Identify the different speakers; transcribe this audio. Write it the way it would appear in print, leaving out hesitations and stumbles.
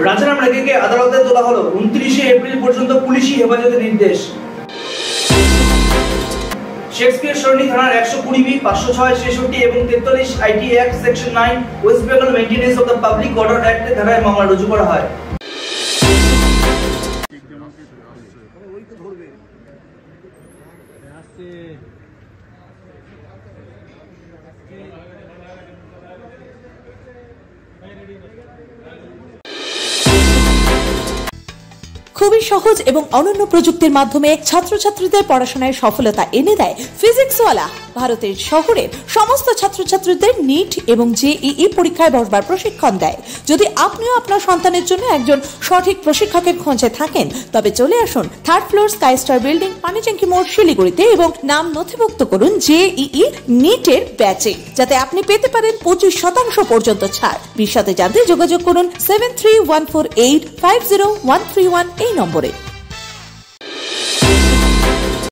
Speaker 1: রাজারাম রেখেকে আদালতে তোলা হলো। 29 এপ্রিল পর্যন্ত পুলিশি হেফাজতের নির্দেশ। শেক্সপিয়ার সরণি থানার 120B, 506, 66 এবং 43 IT act section 9 West Bengal maintenance of the public order act ধারায় মামলা রুজু করা হয়।
Speaker 2: খুবই সহজ এবং অনন্য প্রযুক্তির মাধ্যমে ছাত্রছাত্রীদের পড়াশোনায় সফলতা এনে দেয় ফিজিক্সওয়ালা। ভারতের শহরের সমস্ত ছাত্রছাত্রীদের নিট এবং জেইই পরীক্ষায় বসবার প্রশিক্ষণ দেয়। যদি আপনিও আপনার সন্তানের জন্য একজন সঠিক প্রশিক্ষকের খোঁজে থাকেন, তবে চলে আসুন 3rd floor sky star building, Panitanki মোড়, শিলিগুড়িতে এবং নাম নথিভুক্ত করুন জেইই নিটের ব্যাচে, যাতে আপনি পেতে পারেন 25% পর্যন্ত ছাড়। বিশদে জানতে যোগাযোগ করুন 7314850131 এই নম্বরে।